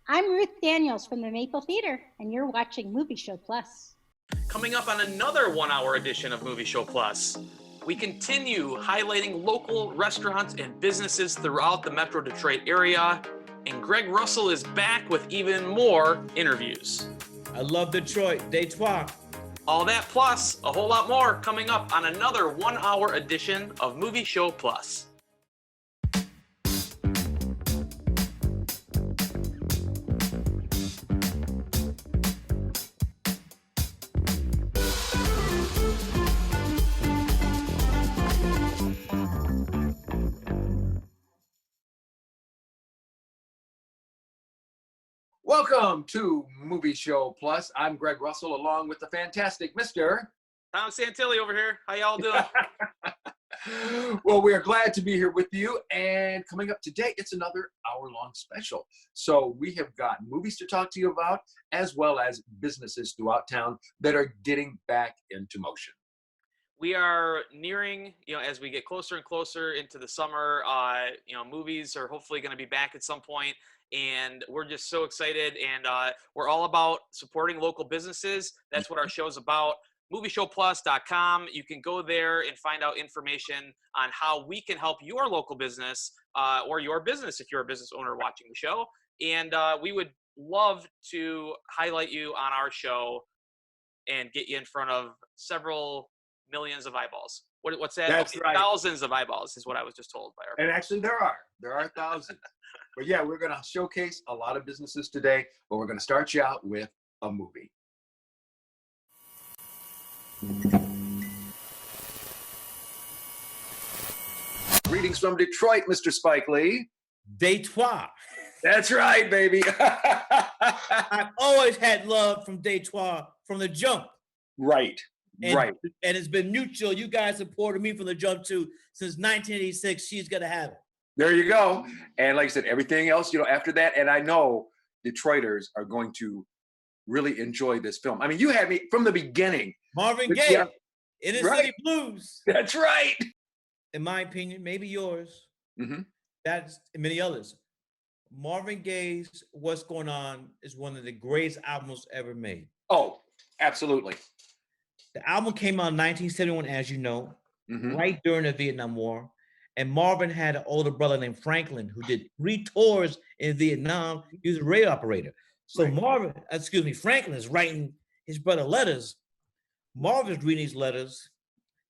I'm Ruth Daniels from the Maple Theater, and you're watching Movie Show Plus. Coming up on another 1 hour edition of Movie Show Plus, we continue highlighting local restaurants and businesses throughout the Metro Detroit area, and Greg Russell is back with even more interviews. I love Detroit. Detroit. All that plus a whole lot more coming up on another 1 hour edition of Movie Show Plus. Welcome to Movie Show Plus. I'm Greg Russell, along with the fantastic Mr. Tom Santilli over here. How y'all doing? Well, we are glad to be here with you. And coming up today, it's another hour-long special. So we have got movies to talk to you about, as well as businesses throughout town that are getting back into motion. We are nearing, as we get closer and closer into the summer, movies are hopefully going to be back at some point. And we're just so excited, and we're all about supporting local businesses. That's what our show's about. MovieShowPlus.com. You can go there and find out information on how we can help your local business or your business if you're a business owner watching the show. And we would love to highlight you on our show and get you in front of several millions of eyeballs. What's that? That's right. Thousands of eyeballs is what I was just told by our. And actually, there are thousands. But yeah, we're going to showcase a lot of businesses today, but we're going to start you out with a movie. Greetings from Detroit, Mr. Spike Lee. Detroit. That's right, baby. I've always had love from Detroit from the jump. Right. And it's been mutual. You guys supported me from the jump too. Since 1986, she's going to have it. There you go. And like I said, everything else, after that, and I know Detroiters are going to really enjoy this film. I mean, you had me from the beginning. Marvin Gaye, Inner City Blues. That's right. In my opinion, maybe yours. Mm-hmm. That's many others. Marvin Gaye's What's Going On is one of the greatest albums ever made. Oh, absolutely. The album came out in 1971, as you know, right during the Vietnam War. And Marvin had an older brother named Franklin who did 3 tours in Vietnam. He was a radio operator. So Franklin is writing his brother letters. Marvin's reading these letters,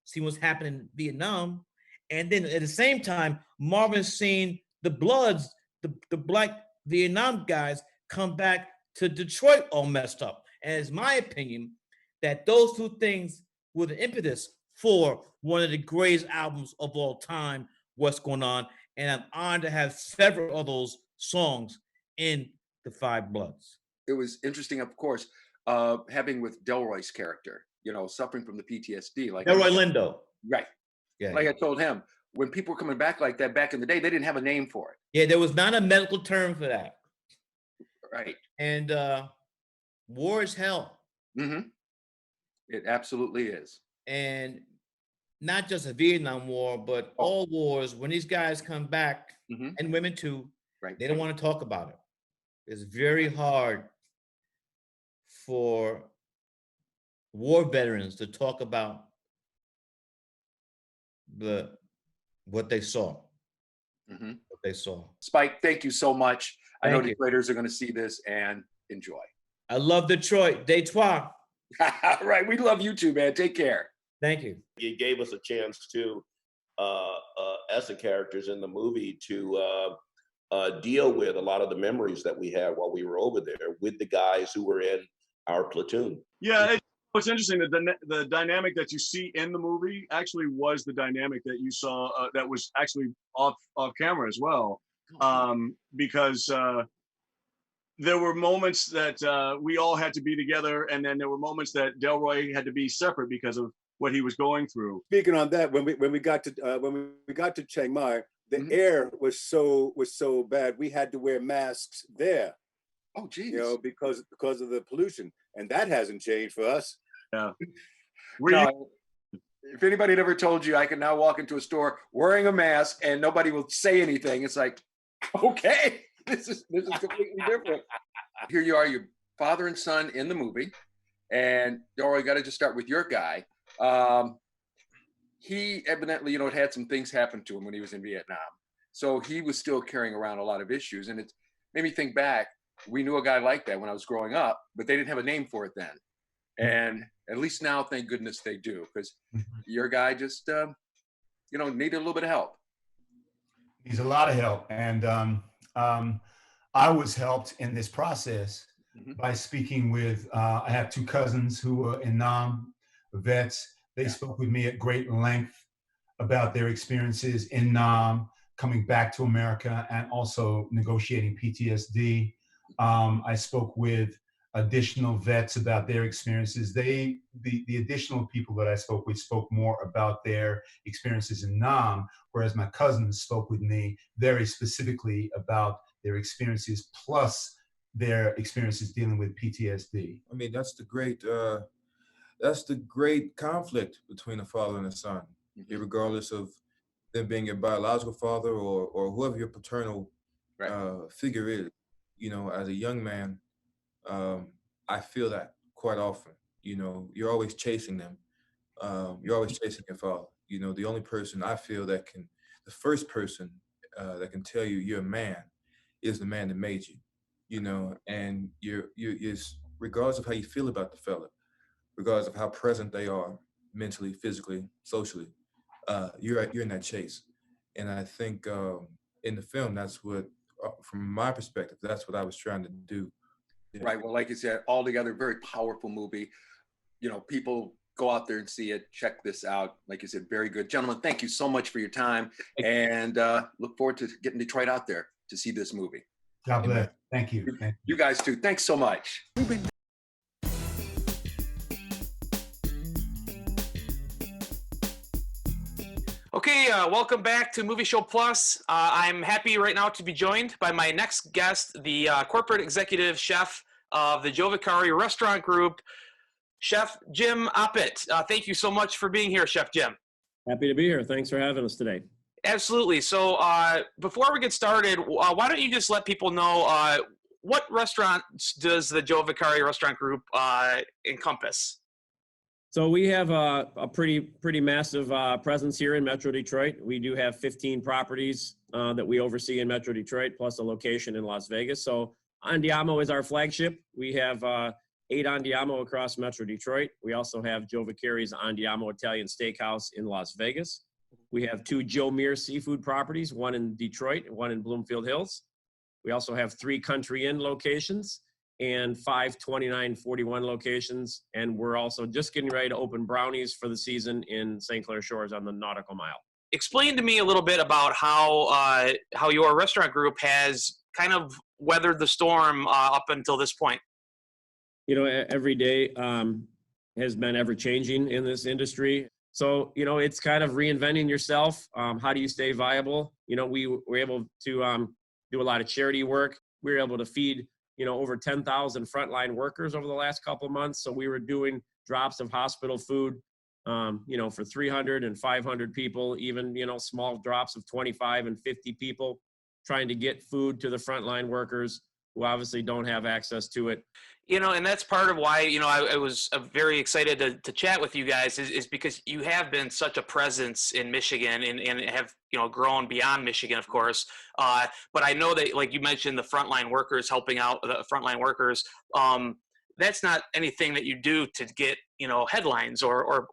seeing what's happening in Vietnam. And then at the same time, Marvin's seeing the Bloods, the black Vietnam guys, come back to Detroit all messed up. And it's my opinion that those two things were the impetus for one of the greatest albums of all time, What's Going On. And I'm honored to have several of those songs in the 5 Bloods. It was interesting, of course, having with Delroy's character, suffering from the PTSD. Like Delroy Lindo. Right. Yeah. Like I told him, when people were coming back like that back in the day, they didn't have a name for it. Yeah, there was not a medical term for that. Right. And war is hell. Mm-hmm. It absolutely is. And not just a Vietnam War, but all wars, when these guys come back, and women too, they don't want to talk about it. It's very hard for war veterans to talk about what they saw. What they saw. Spike, thank you so much. I know Detroiters are going to see this and enjoy. I love Detroit. Detroit. Right. We love you too, man. Take care. Thank you. It gave us a chance to, as the characters in the movie, to deal with a lot of the memories that we had while we were over there with the guys who were in our platoon. Yeah, it's interesting that the dynamic that you see in the movie actually was the dynamic that you saw that was actually off camera as well, because there were moments that we all had to be together, and then there were moments that Delroy had to be separate because of what he was going through. Speaking on that, when we got to Chiang Mai, the air was so bad we had to wear masks there. Oh, geez. Because of the pollution, and that hasn't changed for us. Yeah. If anybody had ever told you I can now walk into a store wearing a mask and nobody will say anything, it's like, okay, this is completely different. Here you are, your father and son in the movie. And I got to just start with your guy. He evidently, had had some things happen to him when he was in Vietnam. So he was still carrying around a lot of issues. And it made me think back, we knew a guy like that when I was growing up, but they didn't have a name for it then. And at least now, thank goodness they do, because your guy just, needed a little bit of help. Needs a lot of help. And I was helped in this process by speaking with, I have two cousins who were in Nam, vets. They spoke with me at great length about their experiences in Nam, coming back to America, and also negotiating PTSD. I spoke with additional vets about their experiences. The additional people that I spoke with spoke more about their experiences in Nam, whereas my cousins spoke with me very specifically about their experiences, plus their experiences dealing with PTSD. I mean, that's the great conflict between a father and a son, regardless of them being your biological father or whoever your paternal figure is. As a young man, I feel that quite often. You're always chasing them. You're always chasing your father. The only person I feel the first person that can tell you you're a man is the man that made you. And you're regardless of how you feel about the fella, regardless of how present they are mentally, physically, socially, you're in that chase. And I think in the film, that's what, from my perspective, that's what I was trying to do. Right. Well, like you said, altogether, very powerful movie. People go out there and see it. Check this out. Like you said, very good. Gentlemen, thank you so much for your time, and look forward to getting Detroit out there to see this movie. God bless. Thank you. You guys too. Thanks so much. Okay, welcome back to Movie Show Plus. I'm happy right now to be joined by my next guest, the corporate executive chef of the Joe VICARI Restaurant Group, Chef Jim Oppat. Thank you so much for being here, Chef Jim. Happy to be here. Thanks for having us today. Absolutely. So before we get started, why don't you just let people know what restaurants does the Joe VICARI Restaurant Group encompass? So we have a pretty massive presence here in Metro Detroit. We do have 15 properties that we oversee in Metro Detroit, plus a location in Las Vegas. So Andiamo is our flagship. We have 8 Andiamo across Metro Detroit. We also have Joe VICARI's Andiamo Italian Steakhouse in Las Vegas. We have 2 Joe Mears seafood properties, one in Detroit and one in Bloomfield Hills. We also have 3 Country Inn locations and 5 2941 locations. And we're also just getting ready to open Brownies for the season in St. Clair Shores on the Nautical Mile. Explain to me a little bit about how your restaurant group has kind of weathered the storm up until this point. Every day has been ever changing in this industry. So, it's kind of reinventing yourself. How do you stay viable? We were able to do a lot of charity work. We were able to feed, over 10,000 frontline workers over the last couple of months. So we were doing drops of hospital food, for 300 and 500 people, even, small drops of 25 and 50 people, trying to get food to the frontline workers who obviously don't have access to it. And that's part of why, I was very excited to chat with you guys is because you have been such a presence in Michigan and have, grown beyond Michigan, of course. But I know that, like you mentioned, the frontline workers, helping out the frontline workers, that's not anything that you do to get, headlines or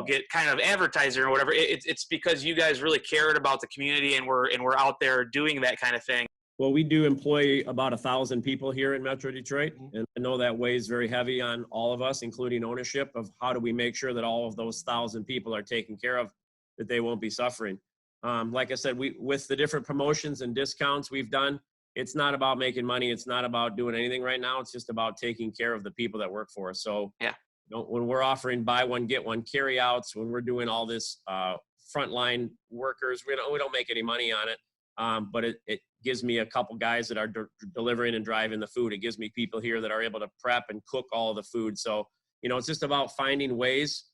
get kind of advertising or whatever. It's because you guys really cared about the community and we're out there doing that kind of thing. Well, we do employ about 1,000 people here in Metro Detroit, and I know that weighs very heavy on all of us, including ownership, of how do we make sure that all of those 1,000 people are taken care of, that they won't be suffering. Like I said, with the different promotions and discounts we've done, it's not about making money. It's not about doing anything right now. It's just about taking care of the people that work for us. So yeah, when we're offering buy one, get one carryouts, when we're doing all this frontline workers, we don't make any money on it. But it gives me a couple guys that are delivering and driving the food. It gives me people here that are able to prep and cook all the food. So, it's just about finding ways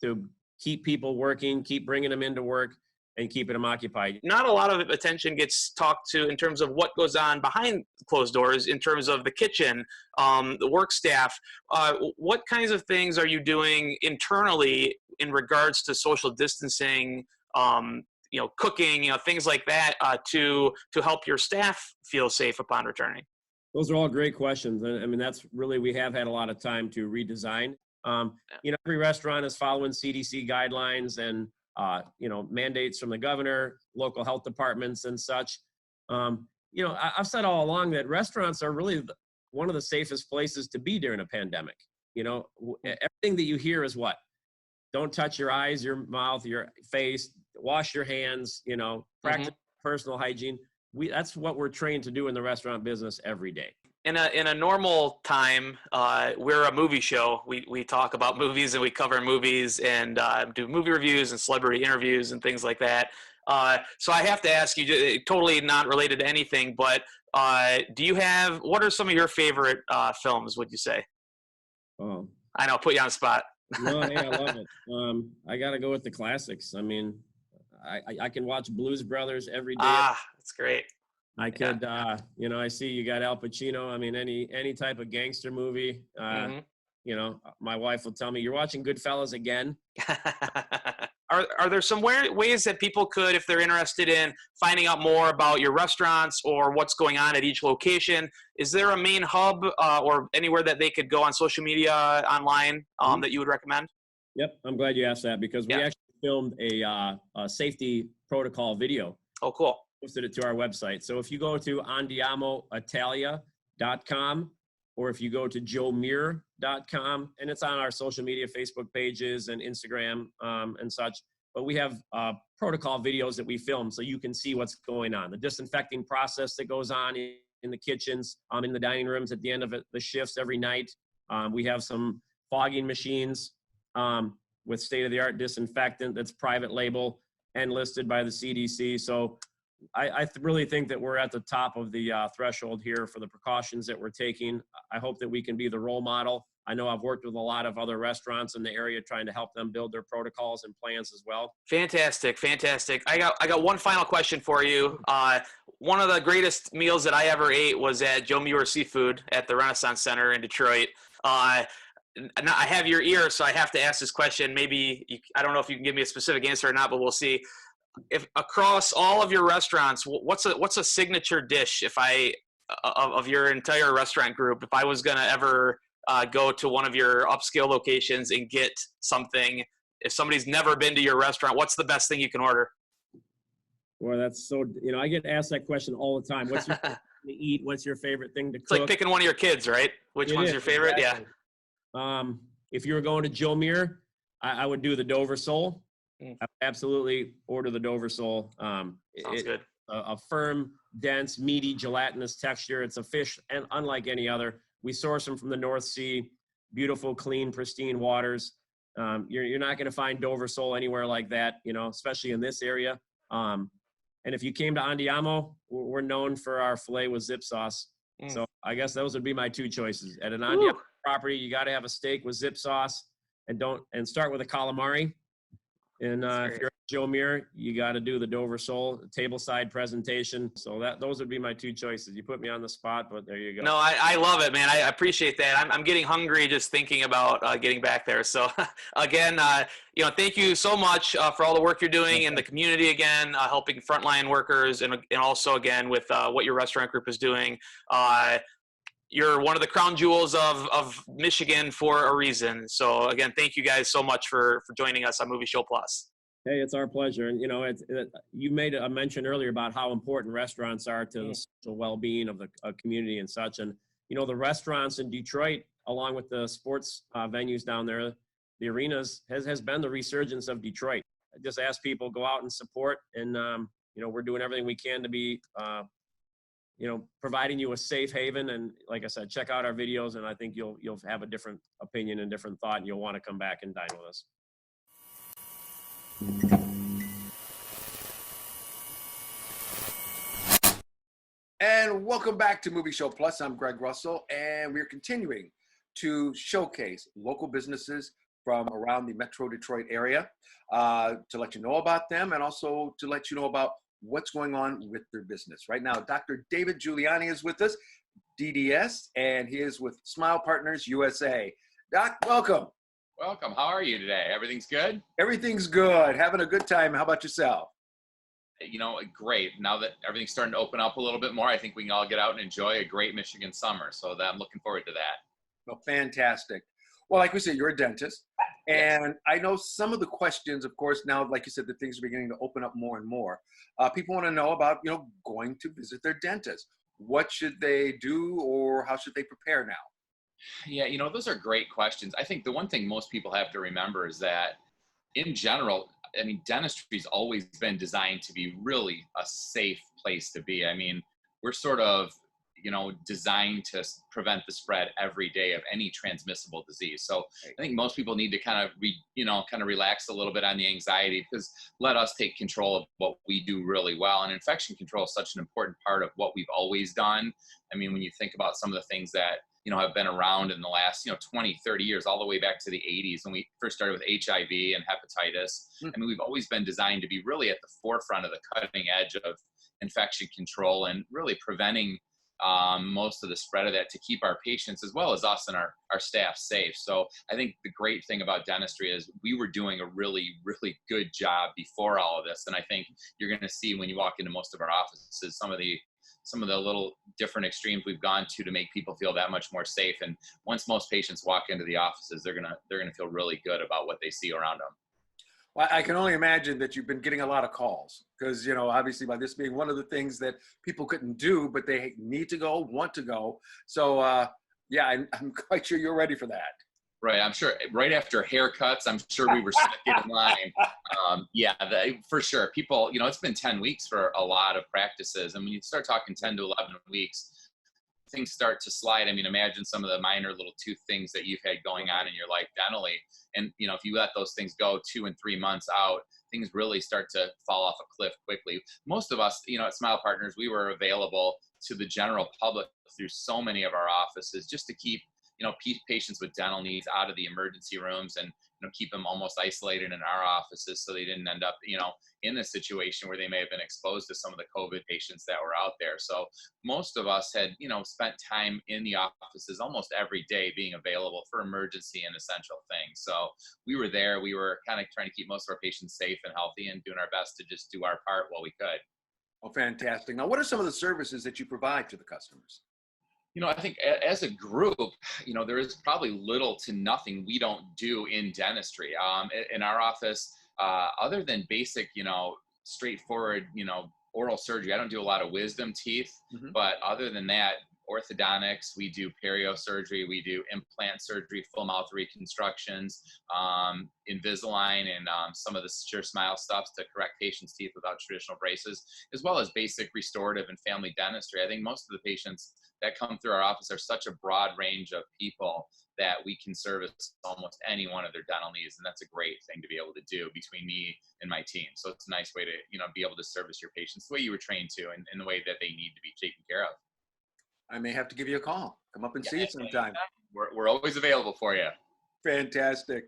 to keep people working, keep bringing them into work, and keeping them occupied. Not a lot of attention gets talked to in terms of what goes on behind closed doors, in terms of the kitchen, the work staff. What kinds of things are you doing internally in regards to social distancing, cooking, things like that, to help your staff feel safe upon returning? Those are all great questions. I mean, that's really, we have had a lot of time to redesign. Every restaurant is following CDC guidelines and, mandates from the governor, local health departments and such. I've said all along that restaurants are really one of the safest places to be during a pandemic. Everything that you hear is what? Don't touch your eyes, your mouth, your face, wash your hands, practice personal hygiene. That's what we're trained to do in the restaurant business every day. In a normal time, we're a movie show. We talk about movies and we cover movies and do movie reviews and celebrity interviews and things like that. So I have to ask you, totally not related to anything, but what are some of your favorite films, would you say? Oh, I know, put you on the spot. No, hey, I love it. I got to go with the classics. I mean, I can watch Blues Brothers every day. That's great. I could, I see you got Al Pacino. I mean, any type of gangster movie. My wife will tell me, you're watching Goodfellas again. Are there some ways that people could, if they're interested in finding out more about your restaurants or what's going on at each location, is there a main hub or anywhere that they could go on social media, online, that you would recommend? Yep, I'm glad you asked that, because we actually filmed a safety protocol video. Oh, cool. Posted it to our website. So if you go to andiamoitalia.com, or if you go to joemir.com, and it's on our social media, Facebook pages and Instagram and such. But we have protocol videos that we film so you can see what's going on. The disinfecting process that goes on in the kitchens, in the dining rooms at the end of the shifts every night. We have some fogging machines with state-of-the-art disinfectant that's private label and listed by the CDC. So I really think that we're at the top of the threshold here for the precautions that we're taking. I hope that we can be the role model. I know I've worked with a lot of other restaurants in the area trying to help them build their protocols and plans as well. Fantastic, fantastic. I got one final question for you. One of the greatest meals that I ever ate was at Joe Muir Seafood at the Renaissance Center in Detroit. I have your ear, so I have to ask this question. Maybe I don't know if you can give me a specific answer or not, but we'll see. If across all of your restaurants, what's a signature dish of your entire restaurant group? If I was gonna ever go to one of your upscale locations and get something, if somebody's never been to your restaurant, what's the best thing you can order? Well, that's so, I get asked that question all the time. What's your favorite thing to eat? What's your favorite thing to cook? It's like picking one of your kids, right? Which one's your favorite? Exactly. Yeah. If you were going to Joe Muir, I would do the Dover sole. I absolutely order the Dover sole. Sounds good. A firm, dense, meaty, gelatinous texture. It's a fish, and unlike any other. We source them from the North Sea. Beautiful, clean, pristine waters. You're not going to find Dover sole anywhere like that, especially in this area. And if you came to Andiamo, we're known for our filet with zip sauce. So I guess those would be my two choices. At an Andiamo property, you got to have a steak with zip sauce, and start with a calamari. And if you're at Joe Muir, you got to do the Dover sole, tableside presentation. So those would be my two choices. You put me on the spot, but there you go. No, I love it, man. I appreciate that. I'm getting hungry just thinking about getting back there. So again, thank you so much for all the work you're doing in the community again, helping frontline workers, and also again with what your restaurant group is doing. You're one of the crown jewels of Michigan for a reason. So again, thank you guys so much for joining us on Movie Show Plus. Hey, it's our pleasure. And you made a mention earlier about how important restaurants are to the social well-being of the community and such. And the restaurants in Detroit, along with the sports venues down there, the arenas, has been the resurgence of Detroit. I just ask people, go out and support. And we're doing everything we can to be providing you a safe haven. And like I said, check out our videos, and I think you'll have a different opinion and different thought, and you'll want to come back and dine with us. And welcome back to Movie Show Plus. I'm Greg Russell, and we're continuing to showcase local businesses, from around the Metro Detroit area to let you know about them and also to let you know about what's going on with their business. Right now, Dr. David Giuliani is with us, DDS, and he is with Smile Partners USA. Doc, welcome. Welcome. How are you today? Everything's good? Everything's good. Having a good time. How about yourself? You know, great. Now that everything's starting to open up a little bit more, I think we can all get out and enjoy a great Michigan summer. So I'm looking forward to that. Well, fantastic. Well, like we said, you're a dentist. And I know some of the questions, of course, now, like you said, the things are beginning to open up more and more. People want to know about, going to visit their dentist. What should they do or how should they prepare now? Yeah, those are great questions. I think the one thing most people have to remember is that in general, I mean, dentistry's always been designed to be really a safe place to be. I mean, we're sort of, designed to prevent the spread every day of any transmissible disease. So I think most people need to kind of relax a little bit on the anxiety, because let us take control of what we do really well. And infection control is such an important part of what we've always done. I mean, when you think about some of the things that have been around in the last, 20, 30 years, all the way back to the 80s when we first started with HIV and hepatitis. I mean, we've always been designed to be really at the forefront of the cutting edge of infection control and really preventing most of the spread of that to keep our patients as well as us and our staff safe. So I think the great thing about dentistry is we were doing a really, really good job before all of this. And I think you're going to see when you walk into most of our offices, some of the little different extremes we've gone to make people feel that much more safe. And once most patients walk into the offices, they're gonna feel really good about what they see around them. Well, I can only imagine that you've been getting a lot of calls because, obviously by this being one of the things that people couldn't do, but they need to go, want to go. So yeah, I'm quite sure you're ready for that. Right, I'm sure. Right after haircuts, I'm sure we were second in line. Yeah, for sure. People, it's been 10 weeks for a lot of practices. And when you start talking 10 to 11 weeks, things start to slide. I mean, imagine some of the minor little tooth things that you've had going on in your life dentally. And, if you let those things go 2 and 3 months out, things really start to fall off a cliff quickly. Most of us, at Smile Partners, we were available to the general public through so many of our offices just to keep patients with dental needs out of the emergency rooms and keep them almost isolated in our offices so they didn't end up in a situation where they may have been exposed to some of the COVID patients that were out there. So most of us had spent time in the offices almost every day being available for emergency and essential things. So we were there. We were kind of trying to keep most of our patients safe and healthy and doing our best to just do our part while we could. Oh, fantastic. Now, what are some of the services that you provide to the customers? I think as a group, there is probably little to nothing we don't do in dentistry. In our office, other than basic, straightforward, oral surgery, I don't do a lot of wisdom teeth, but other than that, orthodontics, we do perio surgery, we do implant surgery, full mouth reconstructions, Invisalign, and some of the Sure Smile stuff to correct patients' teeth without traditional braces, as well as basic restorative and family dentistry. I think most of the patients that come through our office are such a broad range of people that we can service almost any one of their dental needs. And that's a great thing to be able to do between me and my team. So it's a nice way to, be able to service your patients the way you were trained to and in the way that they need to be taken care of. I may have to give you a call. Come up and see you sometime. We're always available for you. Fantastic.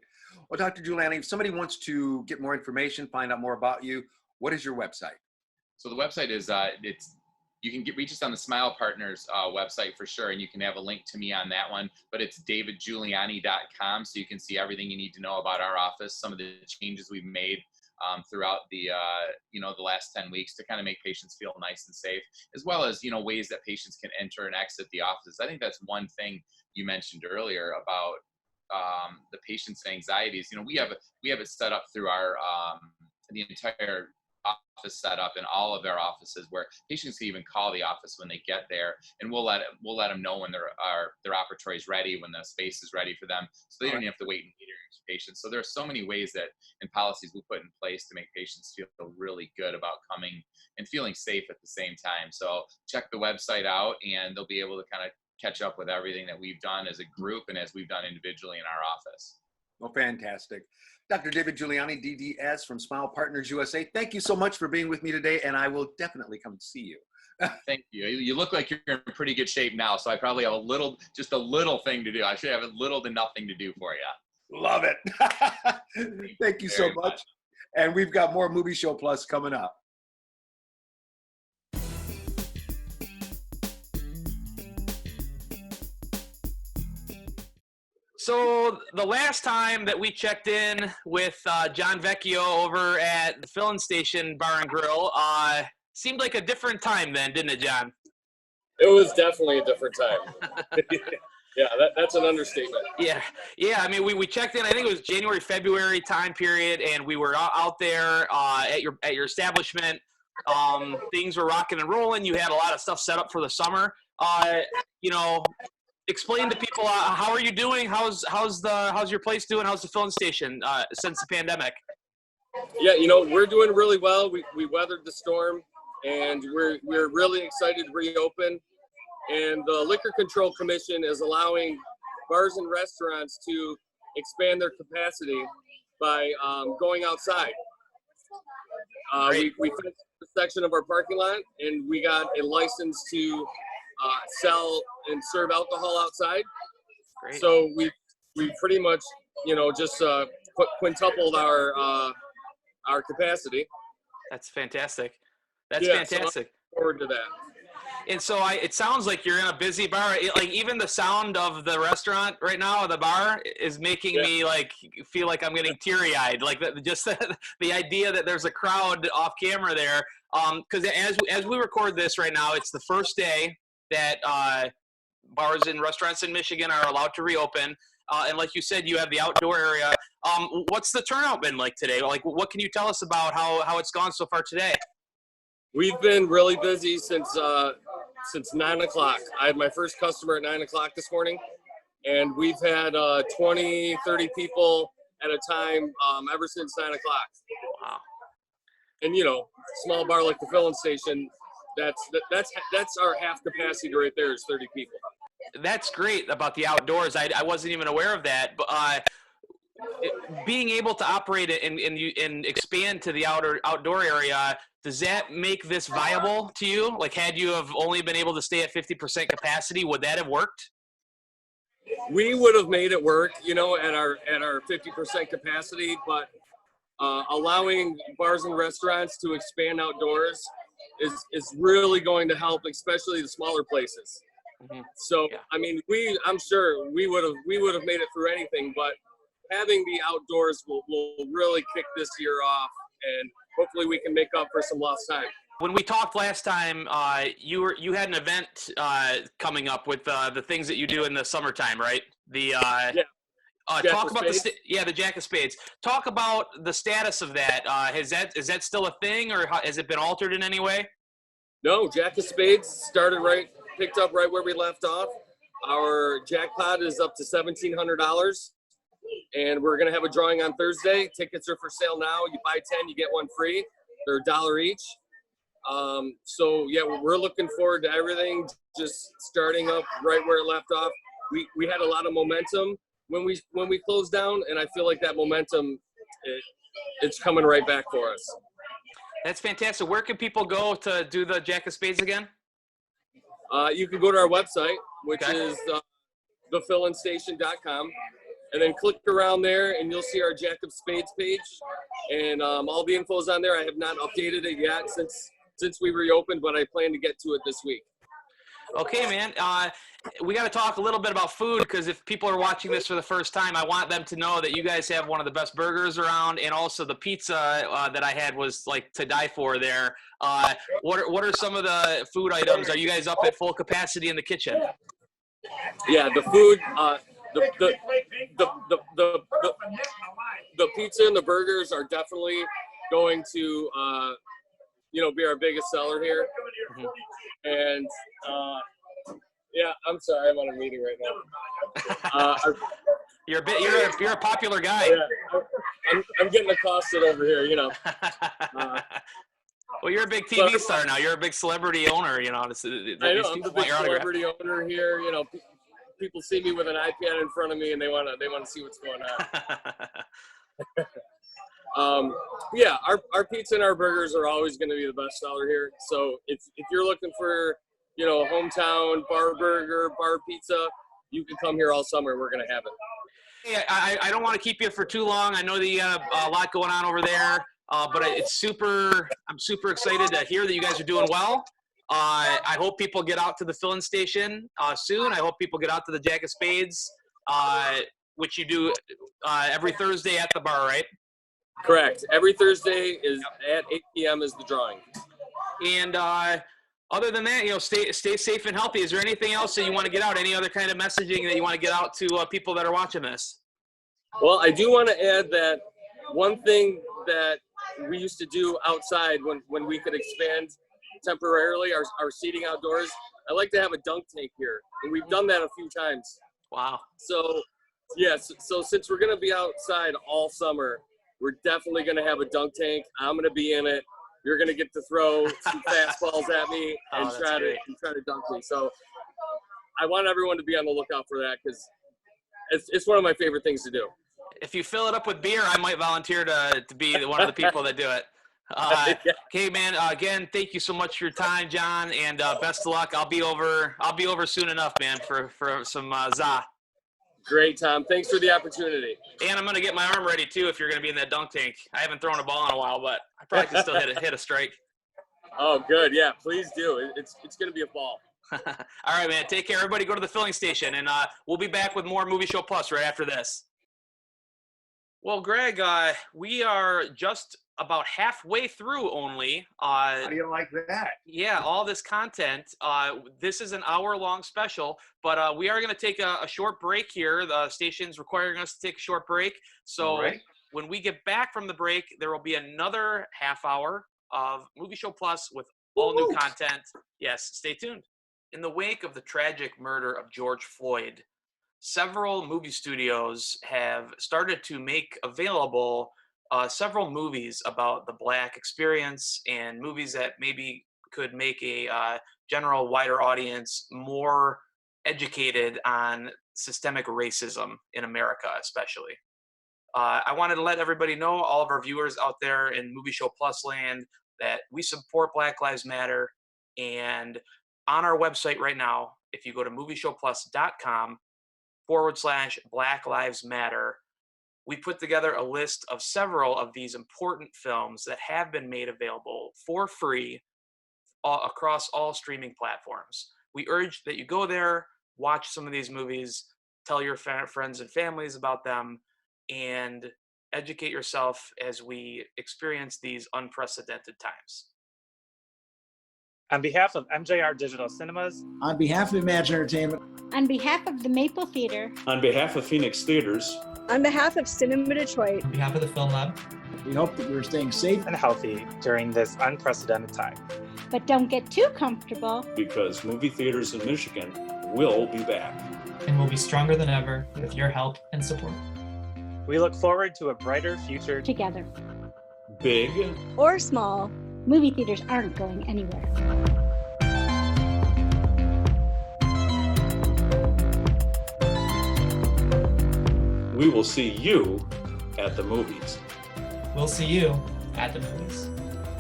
Well, Dr. Giuliani, if somebody wants to get more information, find out more about you, what is your website? So the website is, you can reach us on the Smile Partners website for sure, and you can have a link to me on that one, but it's davidgiuliani.com, so you can see everything you need to know about our office, some of the changes we've made throughout the, the last 10 weeks to kind of make patients feel nice and safe, as well as, ways that patients can enter and exit the office. I think that's one thing you mentioned earlier about the patient's anxieties. We have it set up through our, the entire office set up in all of our offices where patients can even call the office when they get there, and we'll let them know when their operatory is ready, when the space is ready for them, so they don't have to wait and meet patients. So there are so many ways that and policies we put in place to make patients feel really good about coming and feeling safe at the same time. So check the website out, and they'll be able to kind of catch up with everything that we've done as a group and as we've done individually in our office. Well, fantastic. Dr. David Giuliani, DDS from Smile Partners USA, thank you so much for being with me today, and I will definitely come see you. Thank you. You look like you're in pretty good shape now, so I probably have just a little thing to do. I should have little to nothing to do for you. Love it. Thank you so much. And we've got more Movie Show Plus coming up. So the last time that we checked in with John Vecchio over at the Fillin Station Bar and Grill, seemed like a different time then, didn't it, John? It was definitely a different time. Yeah, that's an understatement. Yeah. I mean, we checked in. I think it was January, February time period, and we were out there at your establishment. Things were rocking and rolling. You had a lot of stuff set up for the summer. Explain to people how are you doing? How's your place doing? How's the Fillin Station since the pandemic? Yeah, we're doing really well. We weathered the storm, and we're really excited to reopen. And the Liquor Control Commission is allowing bars and restaurants to expand their capacity by going outside. We finished a section of our parking lot, and we got a license to sell and serve alcohol outside. Great. So we pretty much just quintupled our capacity. That's fantastic. That's fantastic. So I'm looking forward to that. And so it sounds like you're in a busy bar. Like even the sound of the restaurant right now, the bar, is making me feel like I'm getting teary-eyed. Like just the idea that there's a crowd off camera there. Because as we record this right now, it's the first day that bars and restaurants in Michigan are allowed to reopen. And like you said, you have the outdoor area. What's the turnout been like today? Like, what can you tell us about how it's gone so far today? We've been really busy since 9 o'clock. I had my first customer at 9 o'clock this morning, and we've had 20, 30 people at a time ever since 9 o'clock. Wow. And small bar like the Fillin Station, that's our half capacity right there is 30 people. That's great about the outdoors. I wasn't even aware of that. But being able to operate it and expand to the outdoor area, does that make this viable to you? Like, had you have only been able to stay at 50% capacity, would that have worked? We would have made it work, at our 50% capacity, but allowing bars and restaurants to expand outdoors is really going to help, especially the smaller places. Mm-hmm. So, I mean, I'm sure we would have made it through anything, but having the outdoors will really kick this year off, and hopefully we can make up for some lost time. When we talked last time, you had an event coming up with the things that you do in the summertime, right? Talk about the Jack of Spades. Talk about the status of that. Is that still a thing, or has it been altered in any way? No, Jack of Spades picked up right where we left off. Our jackpot is up to $1,700, and we're gonna have a drawing on Thursday. Tickets are for sale now. You buy 10, you get one free. They're $1 each. So yeah, we're looking forward to everything just starting up right where it left off. We had a lot of momentum when we closed down, and I feel like that momentum it's coming right back for us. That's fantastic. Where can people go to do the Jack of Spades again? You can go to our website, which is thefillinstation.com, and then click around there, and you'll see our Jack of Spades page, and all the info's on there. I have not updated it yet since we reopened, but I plan to get to it this week. Okay, man. We got to talk a little bit about food, because if people are watching this for the first time, I want them to know that you guys have one of the best burgers around, and also the pizza that I had was like to die for there. What are some of the food items? Are you guys up at full capacity in the kitchen? Yeah, the food, the pizza and the burgers are definitely going to be our biggest seller here. Mm-hmm. And yeah, I'm sorry, I'm on a meeting right now. You're a popular guy. Yeah, I'm getting accosted over here, Well, you're a big TV star now. You're a big celebrity owner, I know, I'm the big celebrity owner here. People see me with an iPad in front of me, and they want to see what's going on. Yeah, our pizza and our burgers are always going to be the best seller here. So if you're looking for hometown bar burger, bar pizza, you can come here all summer. We're going to have it. Hey, I don't want to keep you for too long. I know that you got a lot going on over there, but I'm super excited to hear that you guys are doing well. I hope people get out to the fill-in station soon. I hope people get out to the Jack of Spades, which you do every Thursday at the bar, right? Correct. Every Thursday is at 8 p.m. is the drawing. And other than that, stay safe and healthy. Is there anything else that you want to get out? Any other kind of messaging that you want to get out to people that are watching this? Well, I do want to add that one thing that we used to do outside when we could expand temporarily our seating outdoors, I like to have a dunk tank here, and we've done that a few times. Wow. So, yes, so since we're going to be outside all summer, we're definitely going to have a dunk tank. I'm going to be in it. You're going to get to throw some fastballs at me and try to dunk me. So I want everyone to be on the lookout for that because it's one of my favorite things to do. If you fill it up with beer, I might volunteer to be one of the people that do it. Okay, man. Again, thank you so much for your time, John, and best of luck. I'll be over soon enough, man, for some za. Great, Tom. Thanks for the opportunity. And I'm gonna get my arm ready too if you're gonna be in that dunk tank. I haven't thrown a ball in a while, but I probably can still hit a strike. Oh, good. Yeah, please do. It's gonna be a ball. All right, man. Take care. Everybody go to the filling station, and we'll be back with more Movie Show Plus right after this. Well, Greg, we are just about halfway through only. How do you like that? Yeah, all this content. This is an hour-long special, but we are going to take a short break here. The station's requiring us to take a short break. So when we get back from the break, there will be another half hour of Movie Show Plus with all new content. Yes, stay tuned. In the wake of the tragic murder of George Floyd, several movie studios have started to make available several movies about the Black experience and movies that maybe could make a general wider audience more educated on systemic racism in America, especially. I wanted to let everybody know, all of our viewers out there in Movie Show Plus land, that we support Black Lives Matter. And on our website right now, if you go to movieshowplus.com/Black Lives Matter, we put together a list of several of these important films that have been made available for free across all streaming platforms. We urge that you go there, watch some of these movies, tell your friends and families about them, and educate yourself as we experience these unprecedented times. On behalf of MJR Digital Cinemas, on behalf of Imagine Entertainment, on behalf of the Maple Theater, on behalf of Phoenix Theaters, on behalf of Cinema Detroit, on behalf of the Film Lab, we hope that you're staying safe and healthy during this unprecedented time. But don't get too comfortable, because movie theaters in Michigan will be back. And will be stronger than ever with your help and support. We look forward to a brighter future together. Big or small, movie theaters aren't going anywhere. We will see you at the movies. We'll see you at the movies.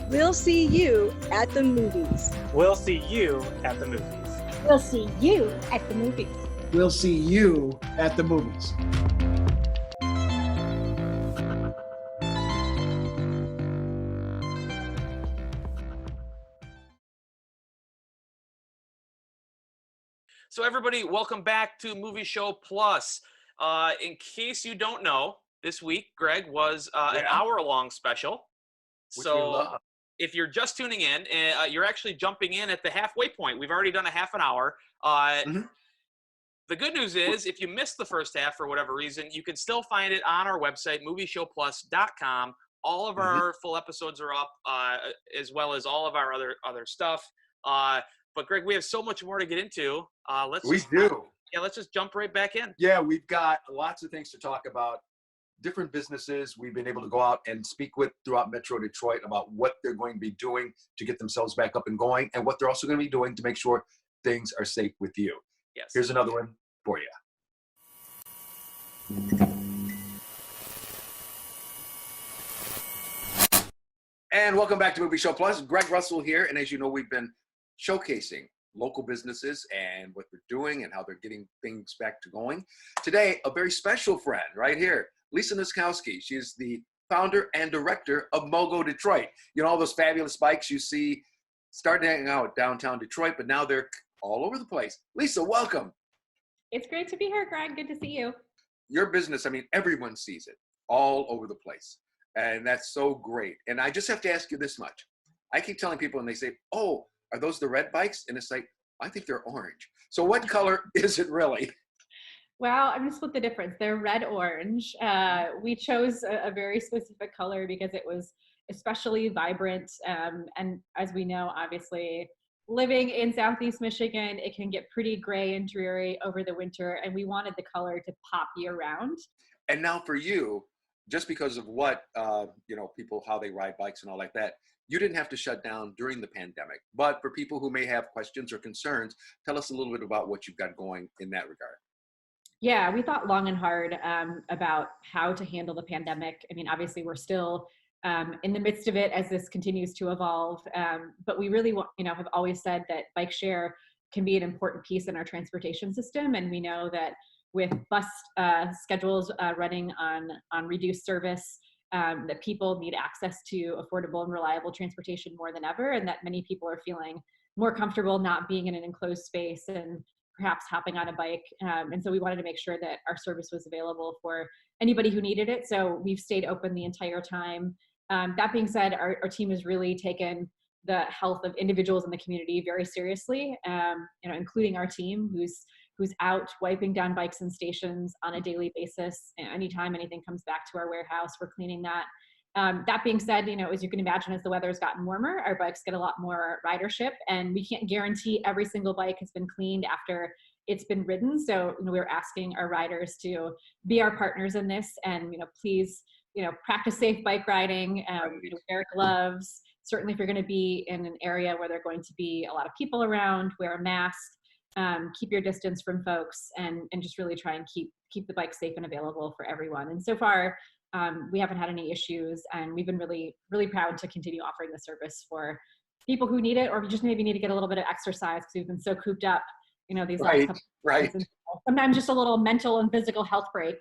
We'll see you at the movies. We'll see you at the movies. We'll see you at the movies. We'll see you at the movies. So everybody, welcome back to Movie Show Plus. In case you don't know, this week, Greg, was an hour-long special. So if you're just tuning in, you're actually jumping in at the halfway point. We've already done a half an hour. The good news is, if you missed the first half for whatever reason, you can still find it on our website, movieshowplus.com. All of our full episodes are up, as well as all of our other stuff. But Greg, we have so much more to get into. Let's just jump right back in. Yeah, we've got lots of things to talk about. Different businesses we've been able to go out and speak with throughout Metro Detroit about what they're going to be doing to get themselves back up and going, and what they're also going to be doing to make sure things are safe with you. Yes. Here's another one for you. And welcome back to Movie Show Plus. Greg Russell here, and as you know, we've been showcasing local businesses and what they're doing and how they're getting things back to going. Today, a very special friend right here, Lisa Niskowski. She's the founder and director of MoGo Detroit. You know, all those fabulous bikes you see starting hanging out downtown Detroit, but now they're all over the place. Lisa, welcome. It's great to be here, Greg. Good to see you. Your business, I mean, everyone sees it all over the place. And that's so great. And I just have to ask you this much. I keep telling people and they say, oh, are those the red bikes? And it's like, I think they're orange. So what color is it really? Well, I'm gonna split the difference. They're red-orange. We chose a very specific color because it was especially vibrant. And as we know, obviously, living in Southeast Michigan, it can get pretty gray and dreary over the winter. And we wanted the color to pop year-round. And now for you, just because of what, you know, people, how they ride bikes and all like that, you didn't have to shut down during the pandemic. But for people who may have questions or concerns, tell us a little bit about what you've got going in that regard. Yeah, we thought long and hard about how to handle the pandemic. I mean, obviously, we're still in the midst of it as this continues to evolve. But we really, have always said that bike share can be an important piece in our transportation system. And we know that with bus schedules running on reduced service, that people need access to affordable and reliable transportation more than ever, and that many people are feeling more comfortable not being in an enclosed space and perhaps hopping on a bike. And so we wanted to make sure that our service was available for anybody who needed it. So we've stayed open the entire time. That being said, our team has really taken the health of individuals in the community very seriously, including our team who's out wiping down bikes and stations on a daily basis. Anytime anything comes back to our warehouse, we're cleaning that. That being said, as you can imagine, as the weather has gotten warmer, our bikes get a lot more ridership, and we can't guarantee every single bike has been cleaned after it's been ridden. So we're asking our riders to be our partners in this, and please, practice safe bike riding, wear gloves. Certainly if you're going to be in an area where there are going to be a lot of people around, wear a mask, keep your distance from folks, and just really try and keep the bike safe and available for everyone. And so far, we haven't had any issues, and we've been really, really proud to continue offering the service for people who need it, or if you just maybe need to get a little bit of exercise because we've been so cooped up, these last couple of months. And sometimes just a little mental and physical health break,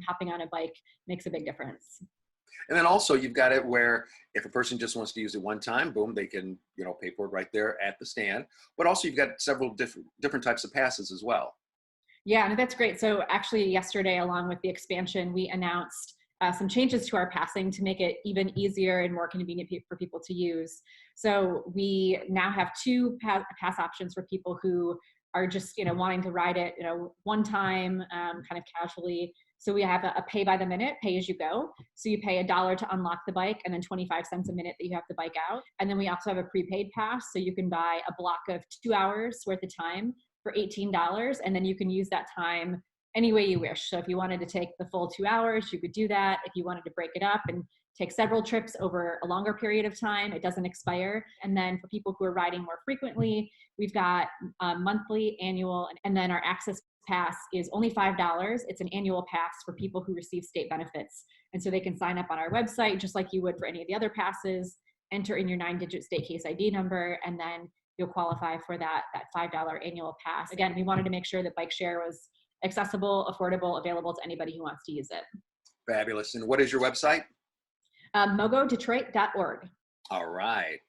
hopping on a bike makes a big difference. And then also you've got it where if a person just wants to use it one time, boom, they can, pay for it right there at the stand. But also you've got several different types of passes as well. Yeah, that's great. So actually yesterday, along with the expansion, we announced some changes to our passing to make it even easier and more convenient for people to use. So we now have two pass options for people who are just, wanting to ride it, one time, kind of casually. So we have a pay by the minute, pay as you go. So you pay $1 to unlock the bike, and then 25 cents a minute that you have the bike out. And then we also have a prepaid pass. So you can buy a block of 2 hours worth of time for $18. And then you can use that time any way you wish. So if you wanted to take the full 2 hours, you could do that. If you wanted to break it up and take several trips over a longer period of time, it doesn't expire. And then for people who are riding more frequently, we've got monthly, annual, and then our access pass is only $5. It's an annual pass for people who receive state benefits. And so they can sign up on our website just like you would for any of the other passes, enter in your 9-digit state case ID number, and then you'll qualify for that $5 annual pass. Again, we wanted to make sure that bike share was accessible, affordable, available to anybody who wants to use it. Fabulous. And what is your website? mogodetroit.org. All right.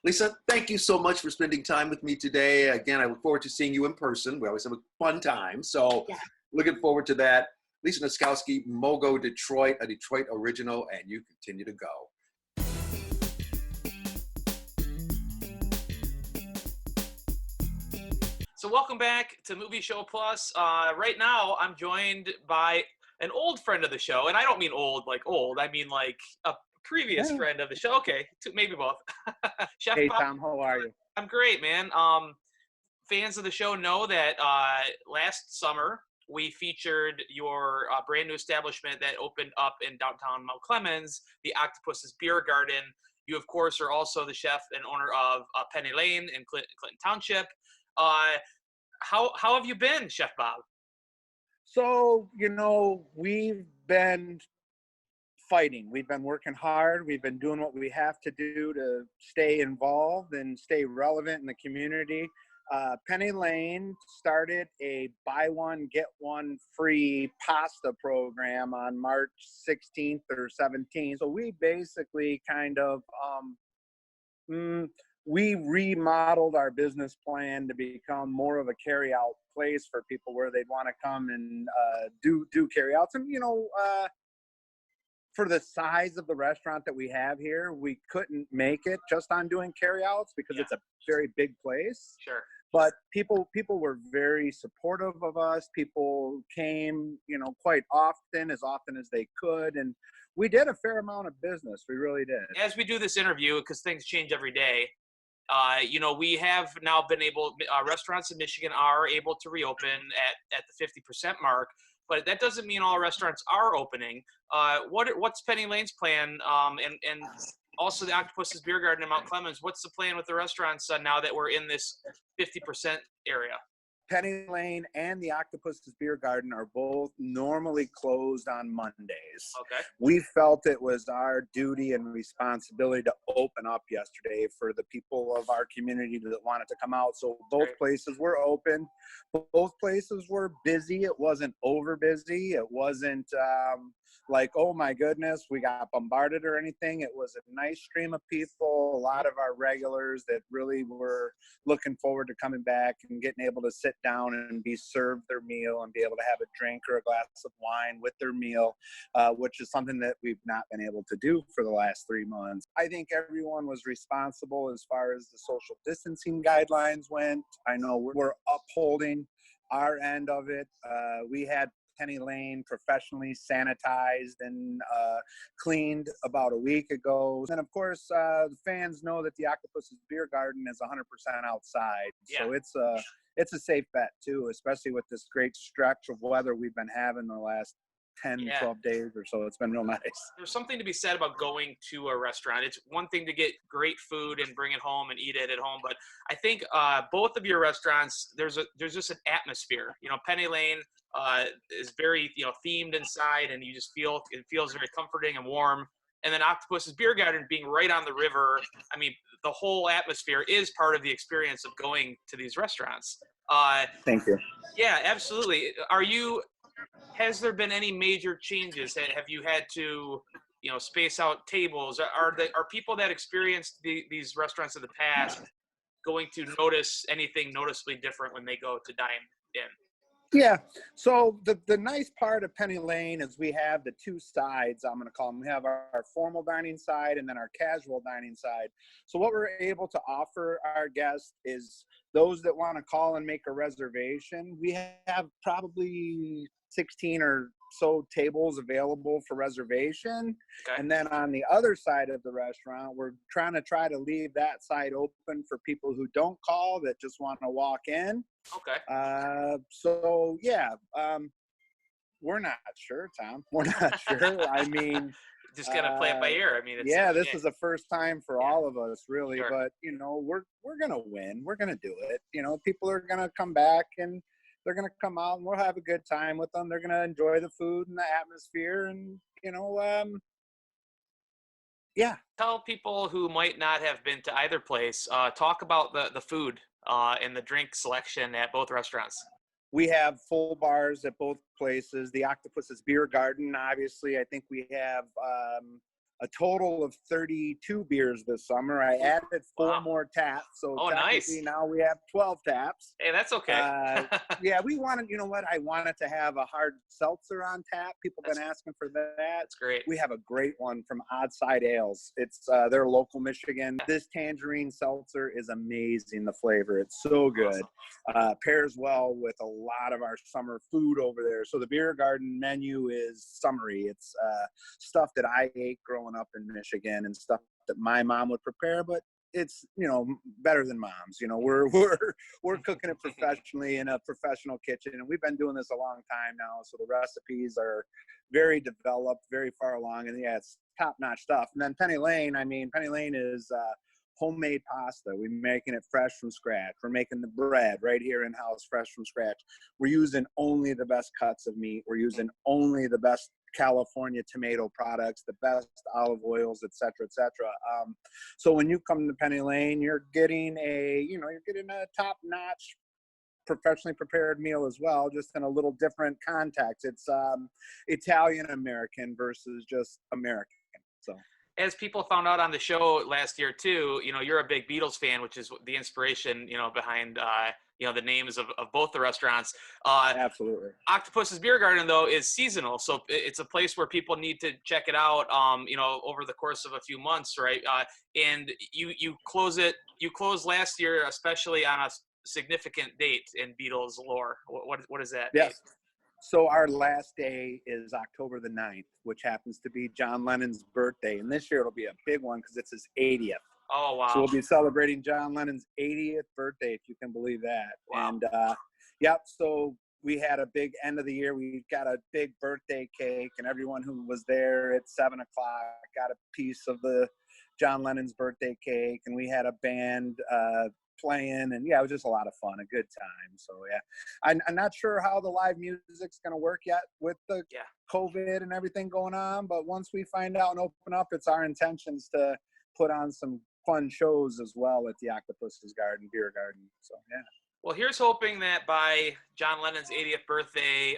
Lisa, thank you so much for spending time with me today. Again, I look forward to seeing you in person. We always have a fun time. So looking forward to that. Lisa Niskowski, MoGo Detroit, a Detroit original, and you continue to go. So welcome back to Movie Show Plus. Right now, I'm joined by an old friend of the show. And I don't mean old, like old. I mean like a previous friend of the show. Okay, maybe both. Chef Hey, Bob, Tom, how are you? I'm great, man. Fans of the show know that last summer we featured your brand new establishment that opened up in downtown Mount Clemens, the OCTOPUS'S Beer Garden. You, of course, are also the chef and owner of PENNE Lane in Clinton Township. How have you been, Chef Bob? So, we've been fighting. We've been working hard. We've been doing what we have to do to stay involved and stay relevant in the community. Penny Lane started a buy one, get one free pasta program on March 16th or 17th. So we basically kind of, we remodeled our business plan to become more of a carry-out place for people where they'd want to come and do carry-outs. And, you know, for the size of the restaurant that we have here, we couldn't make it just on doing carry-outs because it's a very big place. Sure. But people were very supportive of us. People came, you know, quite often as they could. And we did a fair amount of business. We really did. As we do this interview, because things change every day, you know, we have now been able, restaurants in Michigan are able to reopen at the 50% mark, but that doesn't mean all restaurants are opening. What's Penny Lane's plan? And also the OCTOPUS'S Beer Garden in Mount Clemens, what's the plan with the restaurants now that we're in this 50% area? Penny Lane and the OCTOPUS'S Beer Garden are both normally closed on Mondays. Okay. We felt it was our duty and responsibility to open up yesterday for the people of our community that wanted to come out. So both places were open. Both places were busy. It wasn't over busy. It wasn't like, oh my goodness, we got bombarded or anything. It was a nice stream of people, a lot of our regulars that really were looking forward to coming back and getting able to sit down and be served their meal and be able to have a drink or a glass of wine with their meal, which is something that we've not been able to do for the last 3 months. I think everyone was responsible as far as the social distancing guidelines went. I know we're upholding our end of it. We had Penny Lane professionally sanitized and cleaned about a week ago. And of course, the fans know that the OCTOPUS'S Beer Garden is 100% outside. Yeah. So it's a safe bet too, especially with this great stretch of weather we've been having the last 10, 12 days or so. It's been real nice. There's something to be said about going to a restaurant. It's one thing to get great food and bring it home and eat it at home, but I think both of your restaurants, there's just an atmosphere. You know, Penny Lane is very, you know, themed inside, and you just it feels very comforting and warm. And then OCTOPUS'S Beer Garden being right on the river, I mean, the whole atmosphere is part of the experience of going to these restaurants. Thank you. Yeah, absolutely. Has there been any major changes? Have you had to, you know, space out tables? Are people that experienced these restaurants in the past going to notice anything noticeably different when they go to dine in? Yeah. So the nice part of Penny Lane is we have the two sides, I'm going to call them. We have our formal dining side and then our casual dining side. So what we're able to offer our guests is those that want to call and make a reservation. We have probably 16 or so tables available for reservation. Okay. And then on the other side of the restaurant, we're trying to leave that side open for people who don't call, that just want to walk in. Okay. So yeah, we're not sure, Tom. We're not sure. I mean, just gonna play it by ear. I mean, this is the first time for all of us, really. Sure. But you know, we're gonna win. We're gonna do it. You know, people are gonna come back and they're gonna come out and we'll have a good time with them. They're gonna enjoy the food and the atmosphere, and you know, yeah. Tell people who might not have been to either place. Talk about the food and the drink selection at both restaurants. We have full bars at both places. The OCTOPUS'S Beer Garden, obviously, I think we have a total of 32 beers this summer. I added 4 more taps, so technically now we have 12 taps. Hey, that's okay. Yeah, we wanted, you know what? I wanted to have a hard seltzer on tap. People have been asking for that. That's great. We have a great one from Odd Side Ales. It's they're local Michigan. This tangerine seltzer is amazing, the flavor. It's so good. Awesome. Pairs well with a lot of our summer food over there. So the beer garden menu is summery. It's stuff that I ate growing up in Michigan and stuff that my mom would prepare, but it's, you know, better than mom's. You know, we're cooking it professionally in a professional kitchen, and we've been doing this a long time now, so the recipes are very developed, very far along, and yeah, it's top-notch stuff. And then Penny Lane, I mean, Penny Lane is homemade pasta. We're making it fresh from scratch. We're making the bread right here in-house, fresh from scratch. We're using only the best cuts of meat. We're using only the best California tomato products, the best olive oils, et cetera, et cetera. So when you come to Penny Lane, you're getting a top-notch, professionally prepared meal as well, just in a little different context. It's Italian American versus just American. So as people found out on the show last year too, you're a big Beatles fan, which is the inspiration, behind the names of both the restaurants. Absolutely. OCTOPUS'S Beer Garden though is seasonal, so it's a place where people need to check it out. Over the course of a few months, right? And you close last year, especially on a significant date in Beatles lore. What is that? Yes. So our last day is October the 9th, which happens to be John Lennon's birthday. And this year it'll be a big one because it's his 80th. Oh, wow. So we'll be celebrating John Lennon's 80th birthday, if you can believe that. Wow. And so we had a big end of the year. We got a big birthday cake, and everyone who was there at 7 o'clock got a piece of the John Lennon's birthday cake. And we had a band playing, and it was just a lot of fun, a good time. So I'm not sure how the live music's going to work yet with the COVID and everything going on, but once we find out and open up, it's our intentions to put on some fun shows as well at the OCTOPUS'S Beer Garden. So well, here's hoping that by John Lennon's 80th birthday,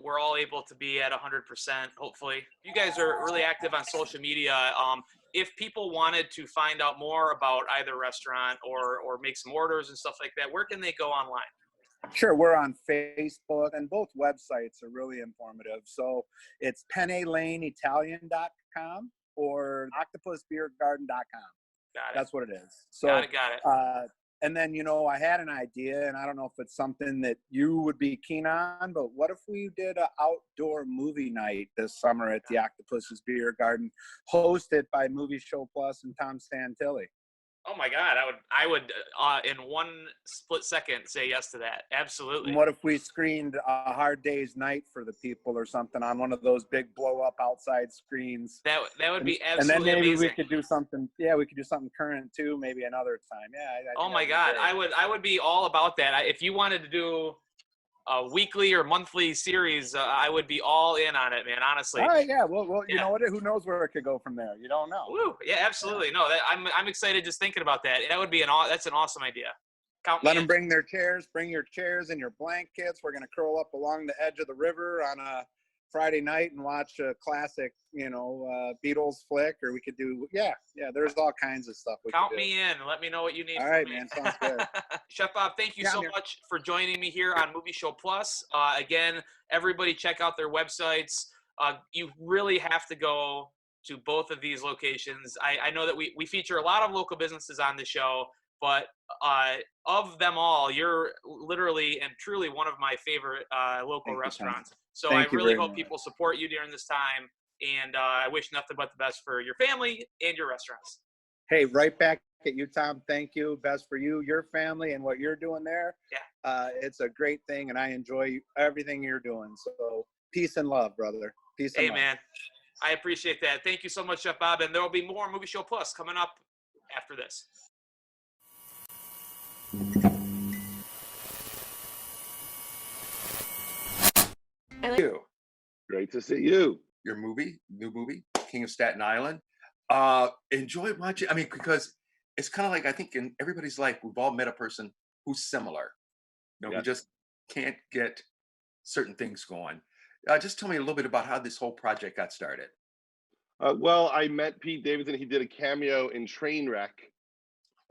we're all able to be at 100%, hopefully. You guys are really active on social media. If people wanted to find out more about either restaurant or make some orders and stuff like that, where can they go online? Sure, we're on Facebook, and both websites are really informative. So it's PenneLaneItalian.com or OctopusBeerGarden.com. Got it. That's what it is. So, got it. And then, I had an idea, and I don't know if it's something that you would be keen on, but what if we did an outdoor movie night this summer at the OCTOPUS'S Beer Garden, hosted by Movie Show Plus and Tom Santilli? Oh my God, I would in one split second say yes to that. Absolutely. And what if we screened A Hard Day's Night for the people or something on one of those big blow up outside screens? That would be absolutely amazing. And then maybe amazing. we could do something. Yeah, we could do something current too, maybe another time. Oh my God, I would be all about that. If you wanted to do a weekly or monthly series, I would be all in on it, man. Honestly. All right, well, you know what? Who knows where it could go from there? You don't know. Woo. Yeah, absolutely. No, I'm excited just thinking about that. That would be that's an awesome idea. Let them bring their chairs. Bring your chairs and your blankets. We're gonna curl up along the edge of the river on a Friday night and watch a classic, Beatles flick, or we could do, there's all kinds of stuff. Count me in. Let me know what you need. All right, man. Sounds good. Chef Bob, thank you so much for joining me here on Movie Show Plus. Again, everybody check out their websites. You really have to go to both of these locations. I know that we feature a lot of local businesses on the show, but of them all, you're literally and truly one of my favorite local restaurants. So I really hope people support you during this time, and I wish nothing but the best for your family and your restaurants. Hey, right back at you, Tom. Thank you. Best for you, your family, and what you're doing there. Yeah. It's a great thing, and I enjoy everything you're doing. So peace and love, brother. Peace and love. Hey, man. I appreciate that. Thank you so much, Chef Bob. And there will be more Movie Show Plus coming up after this. You. Great to see you. Your new movie, King of Staten Island. Enjoy watching. I mean, because it's kind of like, I think in everybody's life, we've all met a person who's similar. We just can't get certain things going. Just tell me a little bit about how this whole project got started. Well, I met Pete Davidson. He did a cameo in Trainwreck.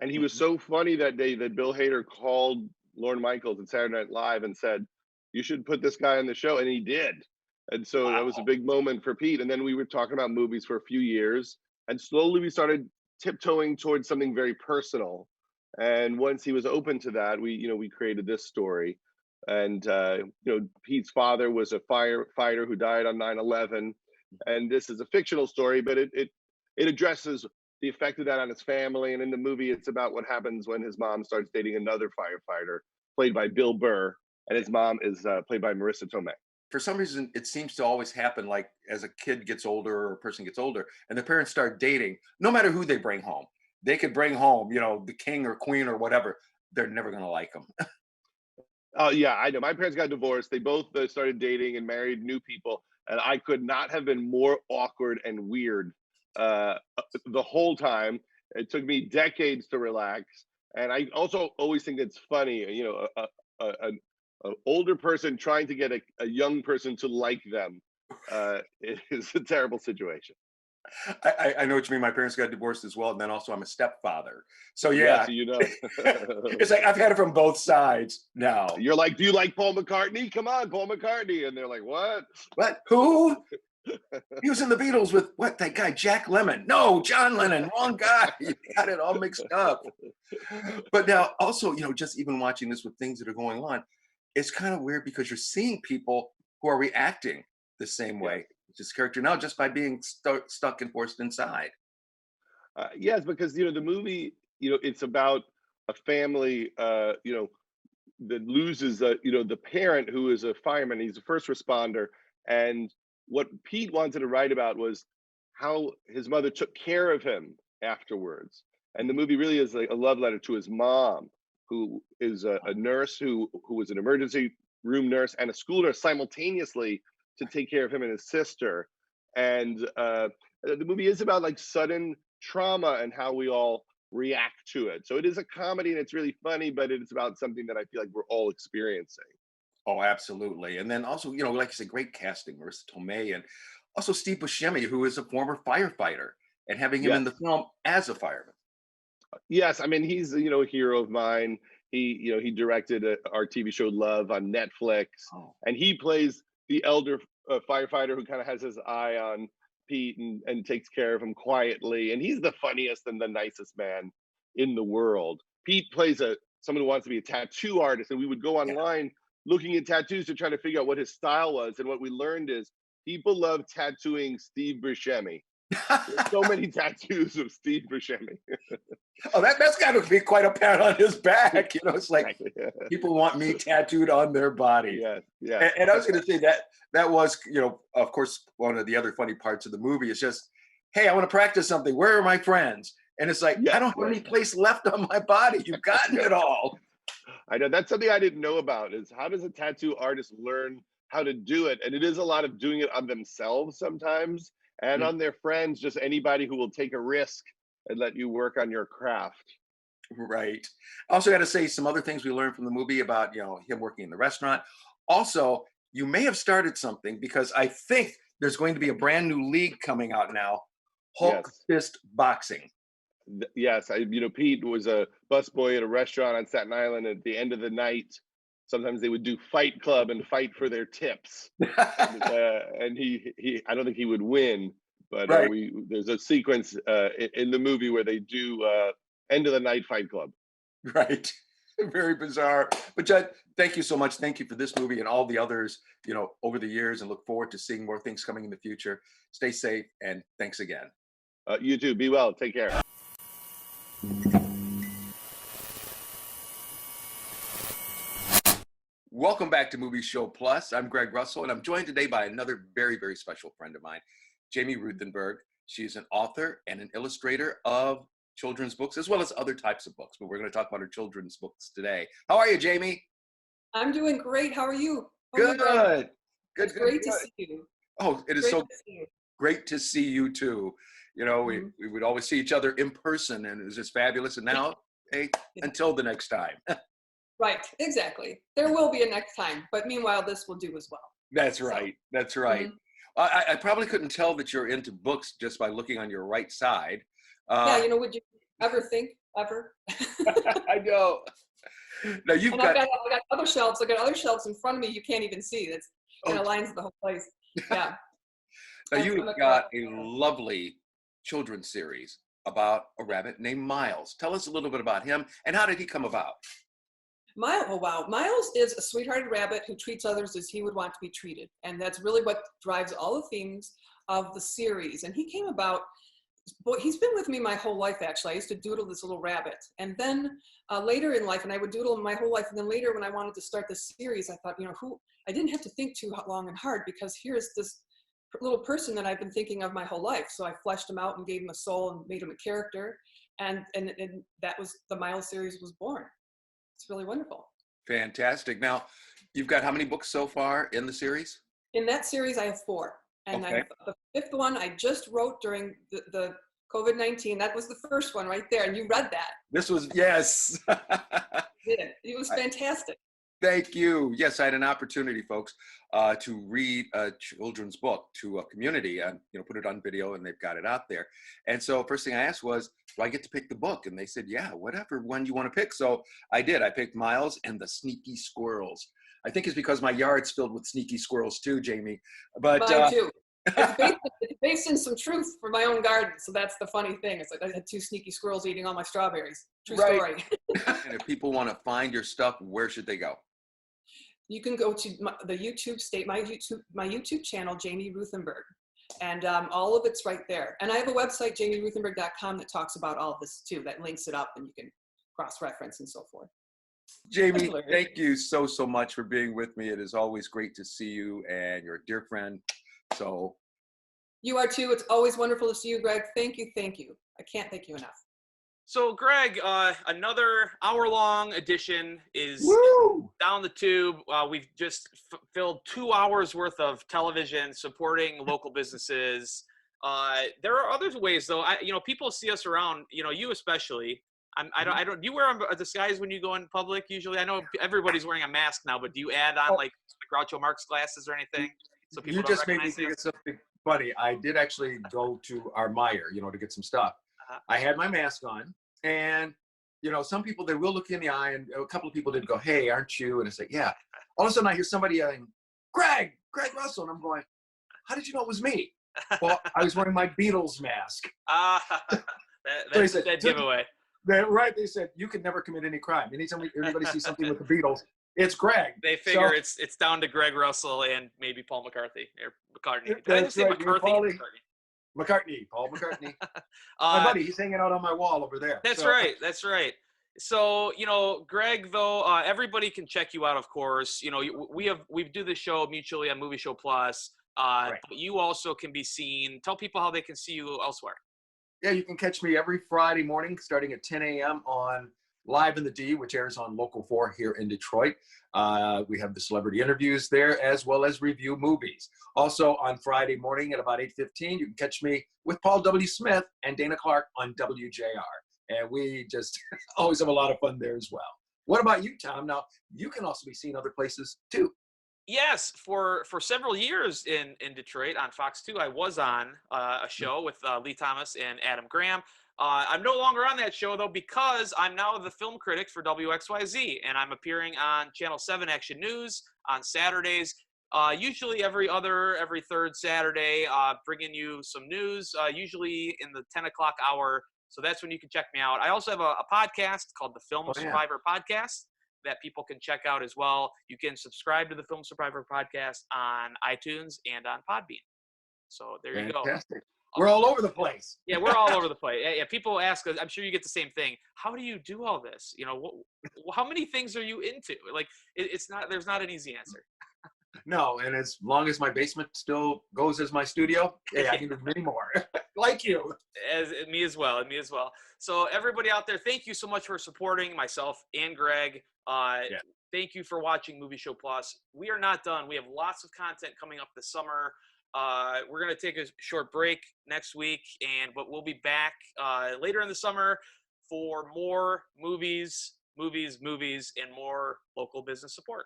And he was so funny that day that Bill Hader called Lorne Michaels at Saturday Night Live and said, you should put this guy on the show. And he did. And so that was a big moment for Pete. And then we were talking about movies for a few years. And slowly we started tiptoeing towards something very personal. And once he was open to that, we created this story. And, Pete's father was a firefighter who died on 9/11. And this is a fictional story, but it addresses the effect of that on his family. And in the movie, it's about what happens when his mom starts dating another firefighter, played by Bill Burr, and his mom is played by Marissa Tomei. For some reason, it seems to always happen, like as a kid gets older or a person gets older and the parents start dating, no matter who they bring home. They could bring home, the king or queen or whatever. They're never going to like them. Oh yeah, I know. My parents got divorced. They both started dating and married new people, and I could not have been more awkward and weird the whole time. It took me decades to relax, and I also always think it's funny. You know, an older person trying to get a young person to like them is a terrible situation. I know what you mean. My parents got divorced as well, and then also I'm a stepfather. So Yeah, yeah, so you know. it's like I've had it from both sides now. You're like, do you like Paul McCartney? Come on, Paul McCartney. And they're like, what? What? Who? He was in the Beatles with what? That guy, Jack Lemmon. No, John Lennon. Wrong guy. You got it all mixed up. But now also, you know, just even watching this with things that are going on, it's kind of weird because you're seeing people who are reacting the same way. This character now just by being stuck and forced inside. Yes, because, you know, the movie, you know, it's about a family, you know, that loses, you know, the parent who is a fireman. He's a first responder. And what Pete wanted to write about was how his mother took care of him afterwards. And the movie really is like a love letter to his mom, who is a nurse who was an emergency room nurse and a school nurse simultaneously to take care of him and his sister. And the movie is about like sudden trauma and how we all react to it. So it is a comedy and it's really funny, but it's about something that I feel like we're all experiencing. Oh, absolutely. And then also, you know, like you said, great casting, Marissa Tomei, and also Steve Buscemi, who is a former firefighter, and having him in the film as a fireman. Yes, I mean, he's, you know, a hero of mine. He, you know, he directed our TV show Love on Netflix, and he plays the elder firefighter who kind of has his eye on Pete and takes care of him quietly. And he's the funniest and the nicest man in the world. Pete plays someone who wants to be a tattoo artist, and we would go online looking at tattoos to try to figure out what his style was. And what we learned is people love tattooing Steve Buscemi. There's so many tattoos of Steve Buscemi. Oh, that's got to be quite a pat on his back. You know, it's like people want me tattooed on their body. Yeah. And I was going to say that was, you know, of course, one of the other funny parts of the movie is just, hey, I want to practice something. Where are my friends? And it's like, I don't have any place left on my body. You've gotten it all. I know. That's something I didn't know about, is how does a tattoo artist learn how to do it? And it is a lot of doing it on themselves sometimes and on their friends, just anybody who will take a risk and let you work on your craft. Right. Also got to say some other things we learned from the movie about, you know, him working in the restaurant. Also, you may have started something because I think there's going to be a brand new league coming out now, Hulk Fist Boxing. Yes, you know, Pete was a busboy at a restaurant on Staten Island. At the end of the night, sometimes they would do Fight Club and fight for their tips. And he, I don't think he would win, but there's a sequence in the movie where they do end of the night Fight Club. Right. Very bizarre. But Judd, thank you so much. Thank you for this movie and all the others, you know, over the years, and look forward to seeing more things coming in the future. Stay safe, and thanks again. You too. Be well. Take care. Welcome back to Movie Show Plus. I'm Greg Russell, and I'm joined today by another very, very special friend of mine, Jaime Ruthenberg. She's an author and an illustrator of children's books, as well as other types of books, but we're going to talk about her children's books today. How are you, Jaime? I'm doing great. How are you? Good. It's great to see you. Oh, it is so great to see you too. You know, we would always see each other in person, and it was just fabulous. And now, hey, until the next time. Right, exactly. There will be a next time, but meanwhile, this will do as well. That's right. That's right. I probably couldn't tell that you're into books just by looking on your right side. Yeah, you know, would you ever think, ever? I know. Now you've got I got other shelves. I got other shelves in front of me you can't even see. That's kind of lines the whole place. Yeah. Now you've got a lovely children's series about a rabbit named Miles. Tell us a little bit about him and how did he come about? Miles is a sweethearted rabbit who treats others as he would want to be treated. And that's really what drives all the themes of the series. And he came about, he's been with me my whole life, actually. I used to doodle this little rabbit. And then later in life, and I would doodle my whole life. And then later when I wanted to start this series, I thought, you know, I didn't have to think too long and hard because here's this little person that I've been thinking of my whole life. So I fleshed him out and gave him a soul and made him a character. And that was, the Miles series was born. It's really wonderful. Fantastic. Now, you've got how many books so far in the series? In that series, I have 4. And Okay. the 5th one I just wrote during the COVID-19. That was the first one right there. And you read that. This was, yes. It was fantastic. Thank you. Yes, I had an opportunity, folks, to read a children's book to a community and, put it on video, and they've got it out there. And so first thing I asked was, do I get to pick the book? And they said, yeah, whatever one you want to pick. So I did. I picked Miles and the Sneaky Squirrels. I think it's because my yard's filled with sneaky squirrels too, Jamie. But mine too. It's based in some truth for my own garden. So that's the funny thing. It's like I had 2 sneaky squirrels eating all my strawberries. True story. And if people want to find your stuff, where should they go? You can go to my YouTube channel, Jaime Ruthenberg, and all of it's right there. And I have a website, JamieRuthenberg.com, that talks about all of this too. That links it up, and you can cross-reference and so forth. Jamie, thank you so much for being with me. It is always great to see you, and you're a dear friend. So you are too. It's always wonderful to see you, Greg. Thank you. I can't thank you enough. So, Greg, another hour-long edition is down the tube. We've just filled 2 hours worth of television supporting local businesses. There are other ways, though. People see us around. You especially. I don't. Do you wear a disguise when you go in public? Usually, I know everybody's wearing a mask now, but do you add on like Groucho Marx glasses or anything? So people you just made me think of something funny. I did actually go to our Meijer, to get some stuff. I had my mask on, and some people, they will look you in the eye, and a couple of people did go, "Hey, aren't you?" And it's like, "Yeah." All of a sudden, I hear somebody yelling, "Greg Russell," and I'm going, "How did you know it was me?" Well, I was wearing my Beatles mask. That's a dead giveaway. Right, they said you could never commit any crime. Anytime anybody sees something with the Beatles, it's Greg. They figure it's down to Greg Russell and maybe Paul McCartney or McCartney. Did I just say right, McCarthy? Paul McCartney. My buddy, he's hanging out on my wall over there. That's right. So, Greg, though, everybody can check you out, of course. We do the show mutually on Movie Show Plus. But you also can be seen. Tell people how they can see you elsewhere. Yeah, you can catch me every Friday morning starting at 10 a.m. on Live in the D, which airs on Local 4 here in Detroit. We have the celebrity interviews there as well as review movies. Also on Friday morning at about 8:15, you can catch me with Paul W. Smith and Dana Clark on WJR. And we just always have a lot of fun there as well. What about you, Tom? Now, you can also be seen other places too. Yes, for several years in Detroit on Fox 2, I was on a show with Lee Thomas and Adam Graham. I'm no longer on that show, though, because I'm now the film critic for WXYZ, and I'm appearing on Channel 7 Action News on Saturdays, usually every third Saturday, bringing you some news, usually in the 10 o'clock hour. So that's when you can check me out. I also have a podcast called the Film Survivor Podcast that people can check out as well. You can subscribe to the Film Survivor Podcast on iTunes and on Podbean. So there you go. We're all over the place. Yeah, we're all over the place. Yeah, people ask us, I'm sure you get the same thing. How do you do all this? How many things are you into? Like, there's not an easy answer. No, and as long as my basement still goes as my studio, I can do many more. Like you. Me as well. So everybody out there, thank you so much for supporting myself and Greg. Thank you for watching Movie Show Plus. We are not done. We have lots of content coming up this summer. We're going to take a short break next week, but we'll be back later in the summer for more movies, and more local business support.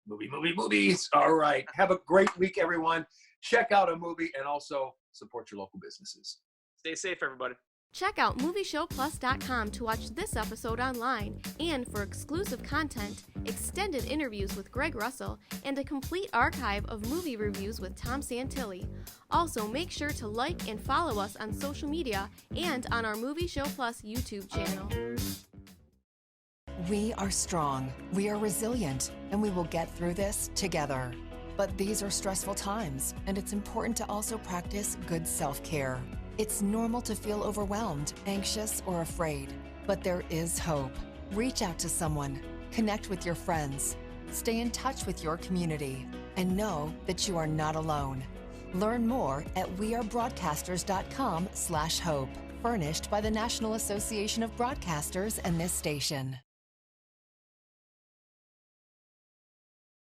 Movies. All right. Have a great week, everyone. Check out a movie and also support your local businesses. Stay safe, everybody. Check out MovieShowPlus.com to watch this episode online and for exclusive content, extended interviews with Greg Russell, and a complete archive of movie reviews with Tom Santilli. Also, make sure to like and follow us on social media and on our Movie Show Plus YouTube channel. We are strong, we are resilient, and we will get through this together. But these are stressful times, and it's important to also practice good self-care. It's normal to feel overwhelmed, anxious, or afraid, but there is hope. Reach out to someone, connect with your friends, stay in touch with your community, and know that you are not alone. Learn more at wearebroadcasters.com/hope, furnished by the National Association of Broadcasters and this station.